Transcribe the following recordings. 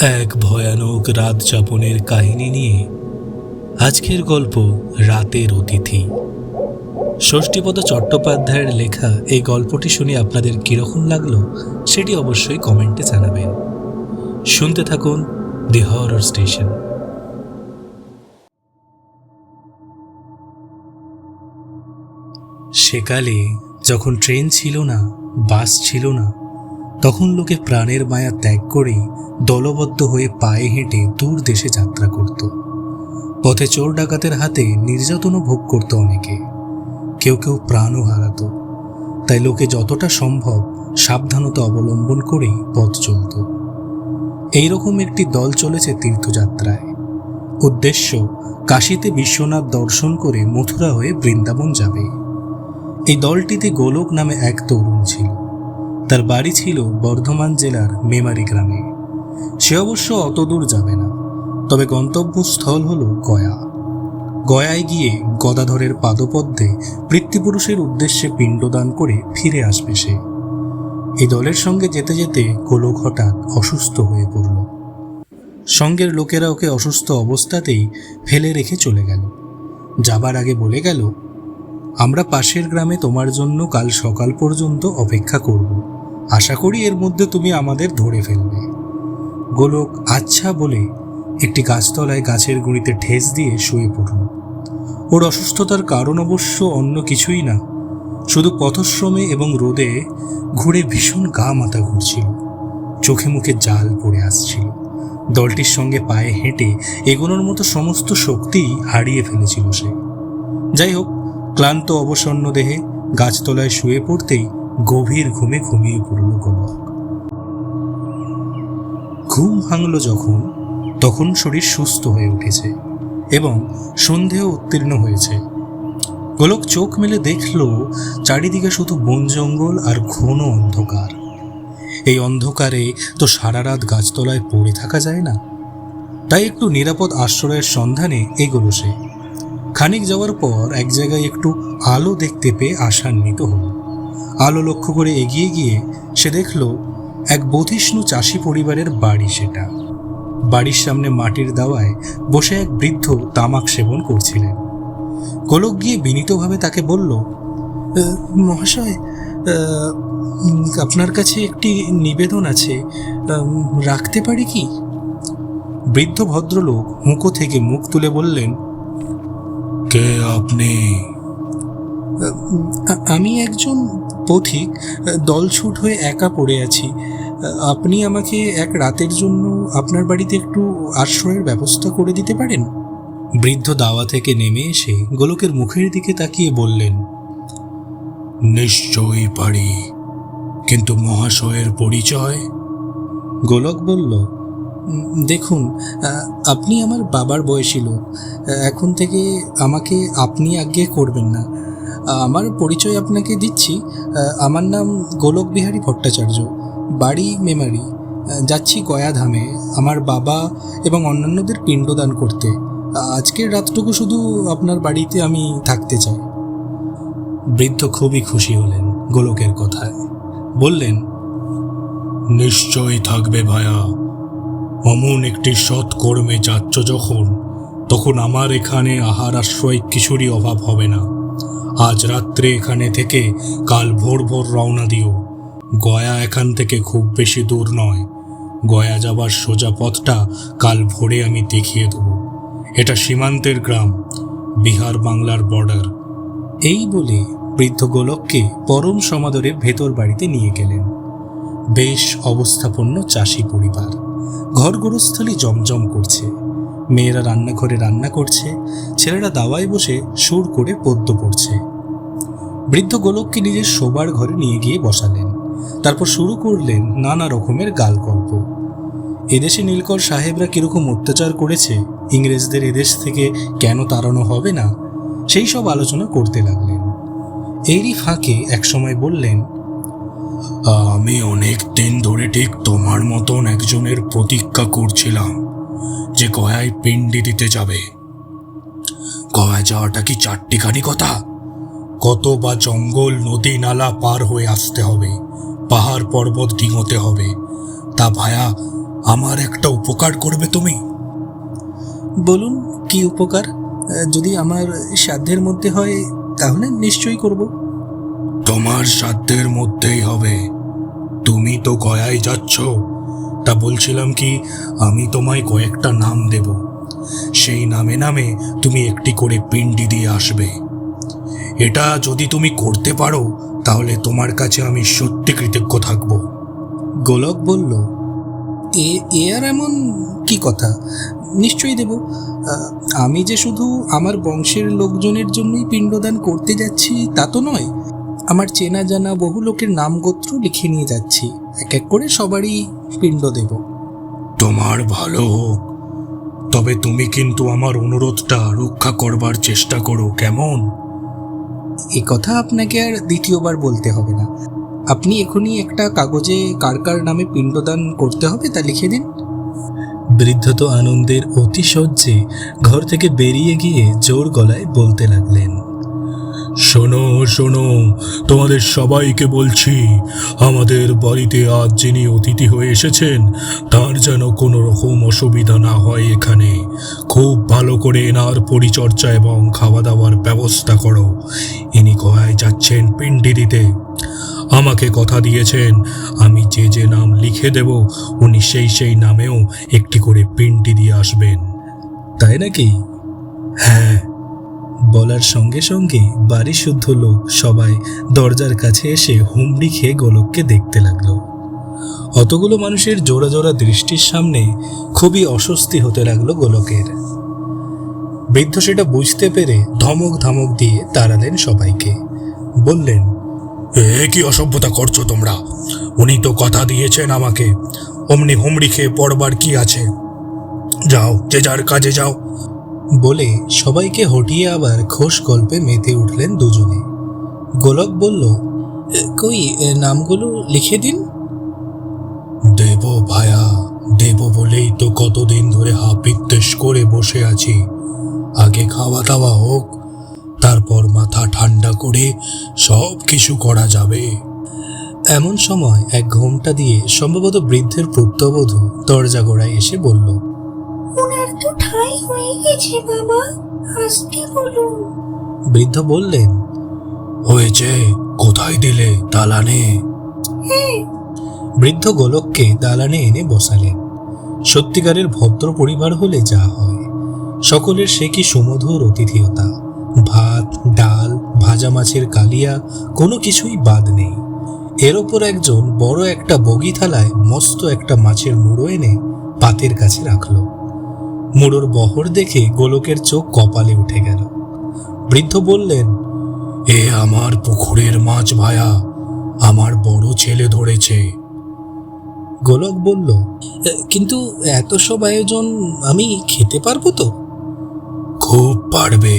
এক ভয়ানক রাত যাপনের কাহিনী নিয়ে আজকের গল্প রাতের অতিথি। ষষ্ঠীপদ চট্টোপাধ্যায়ের লেখা এই গল্পটি শুনে আপনাদের কীরকম লাগলো সেটি অবশ্যই কমেন্টে জানাবেন। শুনতে থাকুন দি হরর স্টেশন। সেকালে যখন ট্রেন ছিল না, বাস ছিল না, তখন লোকে প্রাণের মায়া ত্যাগ করে দলবদ্ধ হয়ে পায়ে হেঁটে দূর দেশে যাত্রা করত। পথে চোর ডাকাতের হাতে নির্যাতনও ভোগ করত অনেকে, কেউ কেউ প্রাণও হারাত। তাই লোকে যতটা সম্ভব সাবধানতা অবলম্বন করেই পথ চলত। এইরকম একটি দল চলেছে তীর্থযাত্রায়। উদ্দেশ্য কাশীতে বিশ্বনাথ দর্শন করে মথুরা হয়ে বৃন্দাবন যাবে। এই দলটিতে গোলক নামে এক তরুণ ছিল। তার বাড়ি ছিল বর্ধমান জেলার মেমারি গ্রামে। সে অবশ্য অত দূর যাবে না, তবে গন্তব্যস্থল হল গয়া। গয়ায় গিয়ে গদাধরের পাদপদ্মে পিতৃপুরুষের উদ্দেশ্যে পিণ্ডদান করে ফিরে আসবে সে। এই দলের সঙ্গে যেতে যেতে গোলক হঠাৎ অসুস্থ হয়ে পড়ল। সঙ্গের লোকেরা ওকে অসুস্থ অবস্থাতেই ফেলে রেখে চলে গেল। যাবার আগে বলে গেল, আমরা পাশের গ্রামে তোমার জন্য কাল সকাল পর্যন্ত অপেক্ষা করব, আশা করি এর মধ্যে তুমি আমাদের ধরে ফেলবে। গোলক আচ্ছা বলে একটি গাছতলায় গাছের গুঁড়িতে ঠেস দিয়ে শুয়ে পড়ল। ওর অসুস্থতার কারণ অবশ্য অন্য কিছুই না, শুধু পথশ্রমে এবং রোদে ঘুরে ভীষণ গা মাথা ঘুরছিল, চোখে মুখে জাল পড়ে আসছিল। দলটির সঙ্গে পায়ে হেঁটে এগোনোর মতো সমস্ত শক্তি হারিয়ে ফেলেছিল সে। যাই হোক, ক্লান্ত অবসন্ন দেহে গাছতলায় শুয়ে পড়তেই গভীর ঘুমে ঘুমিয়ে পড়ল গোলক। ঘুম ভাঙল তখন শরীর সুস্থ হয়ে উঠেছে এবং সন্ধেও উত্তীর্ণ হয়েছে। গোলক চোখ মেলে দেখল চারিদিকে শুধু বন জঙ্গল আর ঘন অন্ধকার। এই অন্ধকারে তো সারা রাত গাছতলায় পড়ে থাকা যায় না, তাই একটু নিরাপদ আশ্রয়ের সন্ধানে এগোলো সে। খানিক যাওয়ার পর এক জায়গায় একটু আলো দেখতে পেয়ে আশান্বিত হল। আলো লক্ষ্য করে এগিয়ে গিয়ে সে দেখল এক বধিষ্ণু চাষি পরিবারের বাড়ি। সেটা বাড়ির সামনে মাটির দাওয়ায় বসে এক বৃদ্ধ তামাক সেবন করছিলেন। গোলক গিয়ে বিনীতভাবে তাকে বলল, মহাশয়, আপনার কাছে একটি নিবেদন আছে, রাখতে পারি কি? বৃদ্ধ ভদ্রলোক হুঁকো থেকে মুখ তুলে বললেন, কে আপনি? আমি একজন পথিক, দলছুট হয়ে একা পড়ে আছি। আপনি আমাকে এক রাতের জন্য আপনার বাড়িতে একটু আশ্রয়ের ব্যবস্থা করে দিতে পারেন? বৃদ্ধ দাওয়া থেকে নেমে এসে গোলকের মুখের দিকে তাকিয়ে বললেন, নিশ্চয়ই পারি, কিন্তু মহাশয়ের পরিচয়? গোলক বলল, দেখুন, আপনি আমার বাবার বয়সী লোক, এখন থেকে আমাকে আপনি আজ্ঞে করবেন না। আমার পরিচয় আপনাকে দিচ্ছি। আমার নাম গোলক বিহারী ভট্টাচার্য, বাড়ি মেমারি। যাচ্ছি গয়া ধামে আমার বাবা এবং অন্যান্যদের পিণ্ডদান করতে। আজকের রাতটুকু শুধু আপনার বাড়িতে আমি থাকতে চাই। বৃদ্ধ খুবই খুশি হলেন গোলকের কথায়। বললেন, নিশ্চয়ই থাকবে ভায়া। অমন একটি সৎ কর্মে যাচ্ছ যখন, তখন আমার এখানে আহার আশ্রয় কিছুরই অভাব হবে না। আজ রাত্রে এখানে থেকে কাল ভোর ভোর রওনা দিও। গয়া এখান থেকে খুব বেশি দূর নয়। গয়া যাবার সোজা পথটা কাল ভোরে আমি দেখিয়ে দেব। এটা সীমান্তের গ্রাম, বিহার বাংলার বর্ডার। এই বলে বৃদ্ধ গোলককে পরম সমাদরে ভেতর বাড়িতে নিয়ে গেলেন। বেশ অবস্থাপন্ন চাষি পরিবার, ঘর গৃহস্থলী জমজম করছে। মেয়েরা রান্নাঘরে রান্না করছে, ছেলেরা দাওয়ায় বসে সুর করে পদ্য পড়ছে। বৃদ্ধ গোলককে নিজের শোবার ঘরে নিয়ে গিয়ে বসালেন। তারপর শুরু করলেন নানা রকমের গাল গল্প। এদেশে নীলকর সাহেবরা কিরকম অত্যাচার করেছে, ইংরেজদের এদেশ থেকে কেন তাড়ানো হবে না, সেই সব আলোচনা করতে লাগলেন। এরই ফাঁকে একসময় বললেন, আমি অনেক দিন ধরে ঠিক তোমার মতন একজনের প্রতীক্ষা করছিলাম যে গয়ায় পিণ্ডি দিতে যাবে। গয়া যাওয়াটা কি চারটিখানি কথা? কত বা জঙ্গল নদী নালা পার হয়ে আসতে হবে, পাহাড় পর্বত ডিঙোতে হবে। তা ভায়া, আমার একটা উপকার করবে তুমি? বলুন, কি উপকার? যদি আমার সাধ্যের মধ্যে হয় তাহলে নিশ্চয়ই করব। তোমার সাধ্যের মধ্যেই হবে। তুমি তো গয়ায় যাচ্ছ, তা বলছিলাম কি, আমি তোমায় কয়েকটা নাম দেব। সেই নামে নামে তুমি একটি করে পিণ্ডি দিয়ে আসবে। এটা যদি তুমি করতে পারো তাহলে তোমার কাছে আমি সত্যি কৃতজ্ঞ থাকব। গোলক বলল, এ আর এমন কি কথা? নিশ্চয়ই দেব। আমি যে শুধু আমার বংশের লোকজনের জন্যই পিণ্ডদান করতে যাচ্ছি তা তো নয়। আমার চেনা জানা বহু লোকের নাম গোত্র লিখে নিয়ে যাচ্ছি, এক এক করে সবারই পিণ্ড দেব। তোমার ভালো হোক, তবে তুমি কিন্তু আমার অনুরোধটা রক্ষা করবার চেষ্টা করো, কেমন? এ কথা আপনাকে আর দ্বিতীয়বার বলতে হবে না। আপনি এখনই একটা কাগজে কার কার নামে পিণ্ডদান করতে হবে তা লিখে দিন। বৃদ্ধ তো আনন্দের অতিশয্যে ঘর থেকে বেরিয়ে গিয়ে জোর গলায় বলতে লাগলেন, শোনো শোনো, তোমাদের সবাইকে বলছি, আমাদের বাড়িতে আজ যিনি অতিথি হয়ে এসেছেন তার যেন কোনো রকম অসুবিধা না হয়। এখানে খুব ভালো করে এনার পরিচর্যা এবং খাওয়া দাওয়ার ব্যবস্থা করো। ইনি গয়ায় যাচ্ছেন পিণ্ডি দিতে। আমাকে কথা দিয়েছেন, আমি যে যে নাম লিখে দেব উনি সেই নামেও একটি করে পিণ্ডি দিয়ে আসবেন। তাই নাকি? হ্যাঁ। বলার সঙ্গে সঙ্গে বাড়ি শুদ্ধ লোক সবাই দরজার কাছে এসে হুমড়ি খেয়ে গোলককে দেখতে লাগলো। অতগুলো মানুষের জোড়া জোড়া দৃষ্টির সামনে খুবই অস্বস্তি হতে লাগলো গোলকের। বৃদ্ধ সেটা বুঝতে পেরে ধমক ধমক দিয়ে তাড়ালেন সবাইকে। বললেন, এ কি অসভ্যতা করছো তোমরা? উনি তো কথা দিয়েছেন আমাকে, অমনি হুমড়ি খেয়ে পড়বার কি আছে? যাও, যে যার কাজে যাও। বলে সবাইকে হটিয়ে আবার খোশ গল্পে মেতে উঠলেন দুজনে। গোলক বলল, কই নামগুলো লিখে দিন। দেব ভায়া, দেব বলেই তো কতদিন ধরে হাপিত্তেশ করে বসে আছি। আগে খাওয়া দাওয়া হোক, তারপর মাথা ঠান্ডা করে সব কিছু করা যাবে। এমন সময় এক ঘোমটা দিয়ে সম্ভবত বৃদ্ধের পুত্রবধূ দরজা গোড়ায় এসে বলল, ওনার তো ঠাই হয়ে গেছে বাবা, আসতে বলুন। বৃদ্ধ বললেন, হয়েছে, কোথায় দিলে? দালানে? হ্যাঁ। বৃদ্ধ গোলককে দালানে এনে বসালেন। সত্যিকারের ভদ্র পরিবার হলে যা হয়, সকলের সে কি সুমধুর অতিথিয়তা। ভাত, ডাল, ভাজা মাছের কালিয়া, কোনো কিছুই বাদ নেই। এর ওপর একজন বড় একটা বগি থালায় মস্ত একটা মাছের মুড়ো এনে পাতের কাছে রাখলো। মুড়োর বহর দেখে গোলকের চোখ কপালে উঠে গেল। বৃদ্ধ বললেন, এ আমার পুকুরের মাছ ভায়া, আমার বড় ছেলে ধরেছে। গোলক বলল, কিন্তু এত সব আয়োজন আমি খেতে পারবো তো? খুব পারবে,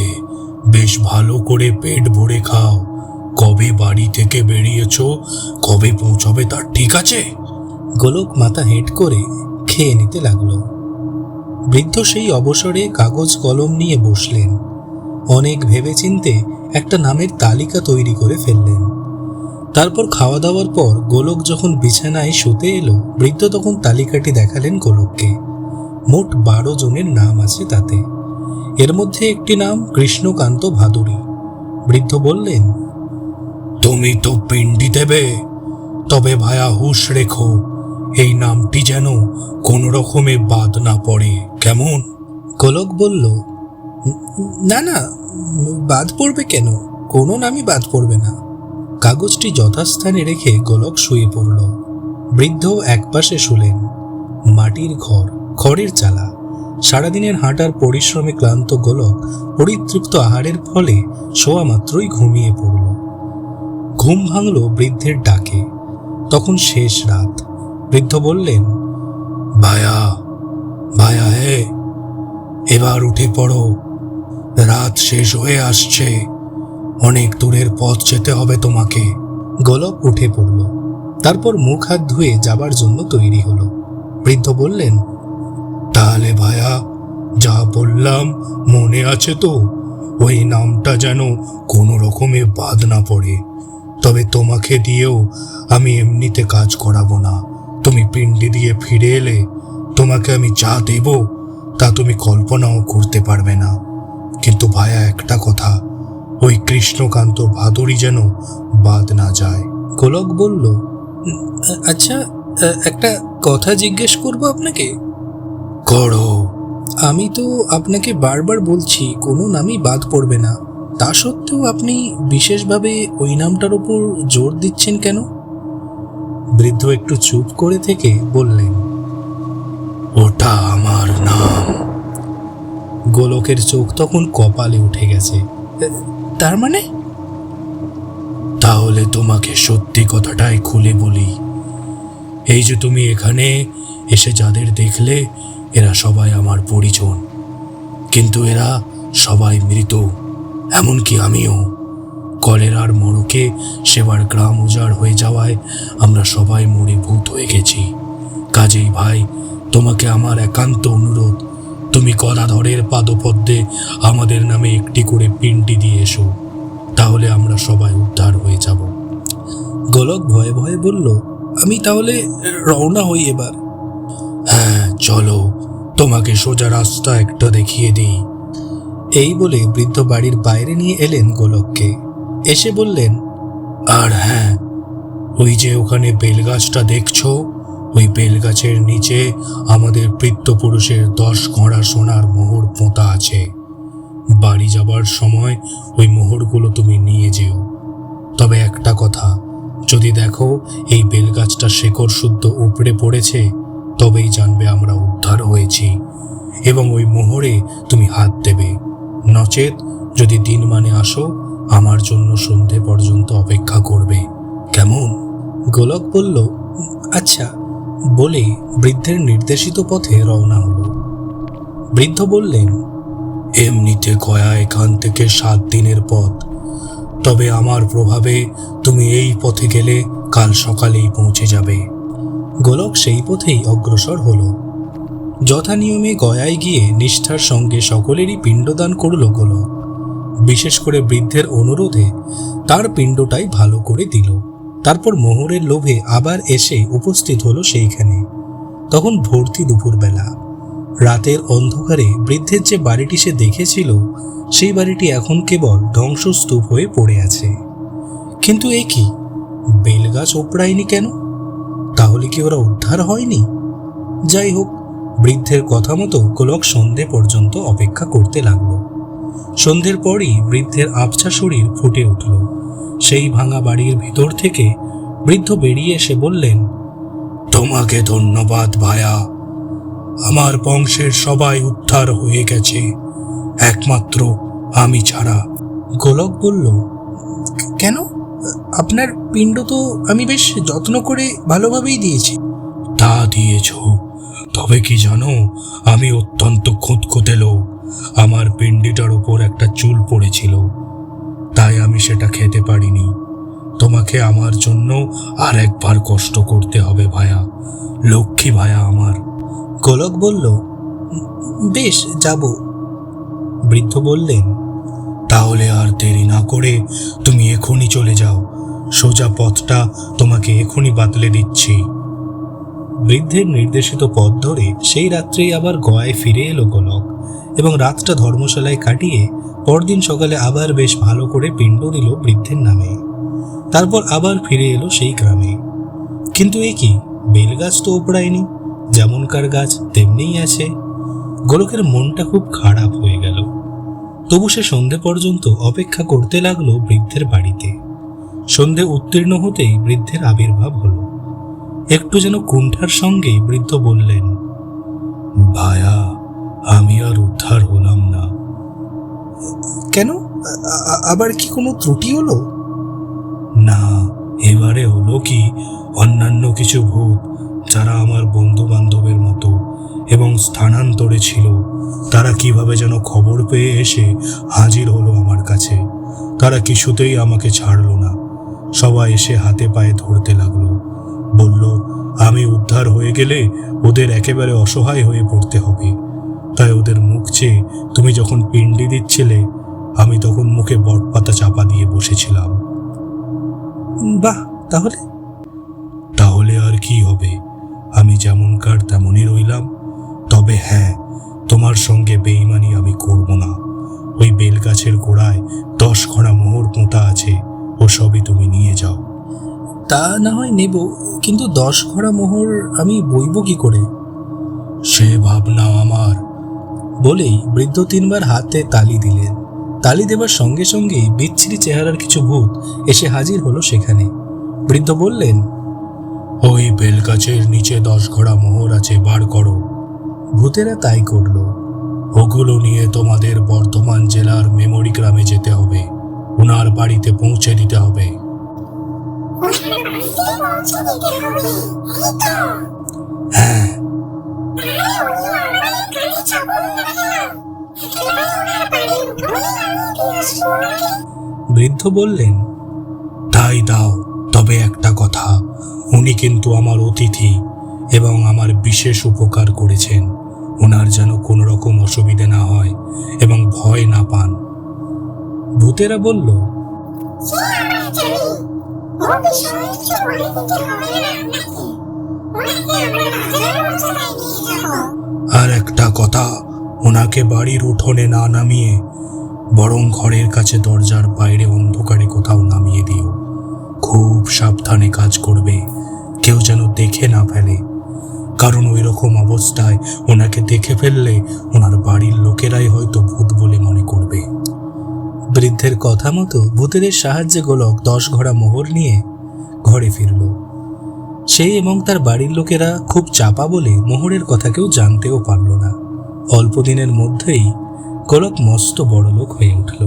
বেশ ভালো করে পেট ভরে খাও। কবে বাড়ি থেকে বেরিয়েছো, কবে পৌঁছবে তার ঠিক আছে? গোলক মাথা হেঁট করে খেয়ে নিতে লাগলো। বৃদ্ধ সেই অবসরে কাগজ কলম নিয়ে বসলেন। অনেক ভেবেচিন্তে একটা নামের তালিকা তৈরি করে ফেললেন। তারপর খাওয়া দাওয়ার পর গোলক যখন বিছানায় শুতে এলো, বৃদ্ধ তখন তালিকাটি দেখালেন গোলককে। মোট 12 জনের নাম আছে তাতে। এর মধ্যে একটি নাম কৃষ্ণকান্ত ভাদুরী। বৃদ্ধ বললেন, তুমি তো পিণ্ডি দেবে, তবে ভায়া হুঁশ রেখো, এই নামটি যেন কোন রকমে বাদ না পড়ে, কেমন? গোলক বলল, না না, বাদ পড়বে কেন? কোনো নামই বাদ পড়বে না। কাগজটি যথাস্থানে রেখে গোলক শুয়ে পড়ল। বৃদ্ধ একপাশে শুলেন। মাটির ঘর, খড়ের চালা। সারাদিনের হাঁটার পরিশ্রমে ক্লান্ত গোলক পরিতৃপ্ত আহারের ফলে শোয়া মাত্রই ঘুমিয়ে পড়ল। ঘুম ভাঙল বৃদ্ধের ডাকে। তখন শেষ রাত। বৃদ্ধ বললেন, ভায়া, ভায়া হে, এবার উঠে পড়ো, রাত শেষ হয়ে আসছে, অনেক দূরের পথ যেতে হবে তোমাকে। গোলক উঠে পড়ল। তারপর মুখ হাত ধুয়ে যাবার জন্য তৈরি হলো। বৃদ্ধ বললেন, তাহলে ভায়া, যা বললাম মনে আছে তো? ওই নামটা যেন কোনো রকমে বাদ না পড়ে। তবে তোমাকে দিয়েও আমি এমনিতে কাজ করাবো না। তুমি পিণ্ডি দিয়ে ফিরে এলে তোমাকে আমি যা দেব তা তুমি কল্পনাও করতে পারবে না। কিন্তু ভায়া, একটা কথা, ওই কৃষ্ণকান্ত ভাদুরী যেন বাদ না যায়। গোলক বলল, আচ্ছা, একটা কথা জিজ্ঞেস করব আপনাকে? করো। আমি তো আপনাকে বারবার বলছি কোনো নামই বাদ পড়বে না, তা সত্ত্বেও আপনি বিশেষভাবে ওই নামটার উপর জোর দিচ্ছেন কেন? বৃদ্ধ একটু চুপ করে থেকে বললেন, ওটা আমার নাম। গোলকের চোখ তখন কপালে উঠে গেছে। তার মানে? তাহলে তোমাকে সত্যি কথাটাই খুলে বলি। এই যে তুমি এখানে এসে যাদের দেখলে, এরা সবাই আমার পরিজন, কিন্তু এরা সবাই মৃত, এমনকি আমিও। কলেরার মড়কে সেবার গ্রাম উজাড় হয়ে যাওয়ায় আমরা সবাই মরে ভূত হয়ে গেছি। কাজেই ভাই, তোমাকে আমার একান্ত অনুরোধ, তুমি গদাধরের পাদপদ্মে আমাদের নামে একটি করে পিণ্ডি দিয়ে এসো, তাহলে আমরা সবাই উদ্ধার হয়ে যাব। গোলক ভয়ে ভয়ে বলল, আমি তাহলে রওনা হই এবার। হ্যাঁ চলো, তোমাকে সোজা রাস্তা একটা দেখিয়ে দিই। এই বলে বৃদ্ধ বাড়ির বাইরে নিয়ে এলেন গোলককে। এসে বললেন, আর হ্যাঁ, ওই যে ওখানে বেলগাছটা দেখছো, ওই বেলগাছের নিচে আমাদের পিতৃপুরুষের 10 ঘোড়া সোনার মোহর পোঁতা আছে। বাড়ি যাবার সময় ওই মোহরগুলো তুমি নিয়ে যেও। তবে একটা কথা, যদি দেখো এই বেলগাছটা শেকড় শুদ্ধ উপড়ে পড়েছে, তবেই জানবে আমরা উদ্ধার হয়েছি, এবং ওই মোহরে তুমি হাত দেবে। নচেত যদি দিন মানে আসো, আমার জন্য সন্ধে পর্যন্ত অপেক্ষা করবে, কেমন? গোলক বলল, আচ্ছা, বলে বৃদ্ধের নির্দেশিত পথে রওনা হলো। বৃদ্ধ বললেন, এমনিতে গয়া এখান থেকে 7 দিনের পথ, তবে আমার প্রভাবে তুমি এই পথে গেলে কাল সকালেই পৌঁছে যাবে। গোলক সেই পথেই অগ্রসর হলো। যথা নিয়মে গয়ায় গিয়ে নিষ্ঠার সঙ্গে সকলেরই পিণ্ডদান করল গোলক। বিশেষ করে বৃদ্ধের অনুরোধে তার পিণ্ডটাই ভালো করে দিল। তারপর মোহরের লোভে আবার এসে উপস্থিত হলো সেইখানে। তখন ভর্তি দুপুরবেলা। রাতের অন্ধকারে বৃদ্ধের যে বাড়িটি সে দেখেছিল, সেই বাড়িটি এখন কেবল ধ্বংসস্তূপ হয়ে পড়ে আছে। কিন্তু এ কি, বেলগাছ ওপড়ায়নি কেন? তাহলে কি ওরা উদ্ধার হয়নি? যাই হোক, বৃদ্ধের কথা মতো গোলক সন্ধে পর্যন্ত অপেক্ষা করতে লাগলো। সন্ধ্যের পরই বৃদ্ধের আবছা শরীর ফুটে উঠল। সেই ভাঙা বাড়ির ভিতর থেকে বৃদ্ধ বেরিয়ে এসে বললেন, তোমাকে ধন্যবাদ ভায়া, আমার বংশের সবাই উদ্ধার হয়ে গেছে, একমাত্র আমি ছাড়া। গোলক বলল, কেন? আপনার পিণ্ড তো আমি বেশ যত্ন করে ভালোভাবেই দিয়েছি। তা দিয়েছ, তবে কি জানো, আমি অত্যন্ত খুঁতখুঁতে লোক। আমার পিণ্ডিটার উপর একটা চুল পড়েছিল, তাই আমি সেটা খেতে পারিনি। তোমাকে আমার জন্য আর একবার কষ্ট করতে হবে ভায়া, লক্ষ্মী ভায়া আমার। গোলক বলল, বেশ, যাব। বৃদ্ধ বললেন, তাহলে আর দেরি না করে তুমি এখনই চলে যাও, সোজা পথটা তোমাকে এখনই বাতলে দিচ্ছি। বৃদ্ধের নির্দেশিত পথ ধরে সেই রাত্রেই আবার গয়ায় ফিরে এলো গোলক, এবং রাতটা ধর্মশালায় কাটিয়ে পরদিন সকালে আবার বেশ ভালো করে পিণ্ড দিল বৃদ্ধের নামে। তারপর আবার ফিরে এলো সেই গ্রামে। কিন্তু এ কি, বেলগাছ তো ওপড়ায়নি, যেমনকার গাছ তেমনিই আছে। গোলকের মনটা খুব খারাপ হয়ে গেল। তবু সে সন্ধে পর্যন্ত অপেক্ষা করতে লাগলো বৃদ্ধের বাড়িতে। সন্ধে উত্তীর্ণ হতেই বৃদ্ধের আবির্ভাব হলো। একটু যেন কুণ্ঠার সঙ্গেই বৃদ্ধ বললেন, ভায়া, আমি আর উদ্ধার হলাম না। কেন? আবার কি কোনো ত্রুটি হলো? না, এবারে হলো কি, অন্যান্য কিছু ভূত যারা আমার বন্ধু বান্ধবের মতো এবং স্থানান্তরে ছিল, তারা কিভাবে যেন খবর পেয়ে এসে হাজির হলো আমার কাছে। তারা কিছুতেই আমাকে ছাড়লো না। সবাই এসে হাতে পায়ে ধরতে লাগলো, বলল আমি উদ্ধার হয়ে গেলে ওদের একেবারে অসহায় হয়ে পড়তে হবে। তাই ওদের মুখ চেয়ে তুমি যখন পিণ্ডি দিচ্ছিলে, আমি তখন মুখে বটপাতা চাপা দিয়ে বসেছিলাম। বাহ, তাহলে? তাহলে আর কি হবে, আমি যেমনকার তেমনই রইলাম। তবে হ্যাঁ, তোমার সঙ্গে বেইমানি আমি করব না। ওই বেলগাছের গোড়ায় 10 ঘড়া মোহর পোঁতা আছে, ও সবই তুমি নিয়ে যাও। তা না হয় নেব, কিন্তু 10 ঘড়া মোহর আমি বইব কি করে? সে ভাবনা আমার। বলেই বৃদ্ধ 3বার হাতে তালি দিলেন। তালি দেবার সঙ্গে সঙ্গেই বিচ্ছিরি চেহারার কিছু ভূত এসে হাজির হলো সেখানে। বৃদ্ধ বললেন, ওই বেলগাছের নিচে 10 ঘড়া মোহর আছে, বার করো। ভূতেরা তাই করল। ওগুলো নিয়ে তোমাদের বর্ধমান জেলার মেমরি গ্রামে যেতে হবে, ওনার বাড়িতে পৌঁছে দিতে হবে। হ্যাঁ, বৃদ্ধ বললেন, তাই দাও। তবে একটা কথা, উনি কিন্তু আমার অতিথি এবং আমার বিশেষ উপকার করেছেন। ওনার যেন কোনো রকম অসুবিধে না হয় এবং ভয় না পান। ভূতেরা বলল, আর একটা কথা, ওনাকে বাড়ির উঠোনে না নামিয়ে বরং ঘরের কাছে দরজার বাইরে অন্ধকারে কোথাও নামিয়ে দিও। খুব সাবধানে কাজ করবে, কেউ যেন দেখে না ফেলে, কারণ ওই রকম অবস্থায় ওনাকে দেখে ফেললে ওনার বাড়ির লোকেরাই হয়তো ভূত বলে মনে করবে। বৃদ্ধের কথা মতো ভূতেদের সাহায্যে গোলক 10 ঘড়া মোহর নিয়ে ঘরে ফিরল। সে এবং তার বাড়ির লোকেরা খুব চাপা বলে মোহরের কথা কেউ জানতেও পারল না। অল্প দিনের মধ্যেই গোলক মস্ত বড়লোক হয়ে উঠল।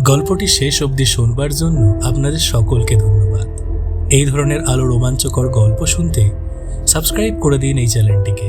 গল্পটি শেষ অবধি শুনবার জন্য আপনাদের সকলকে ধন্যবাদ। এই ধরনের আরো রোমাঞ্চকর গল্প শুনতে সাবস্ক্রাইব করে দিন এই চ্যানেলটিকে।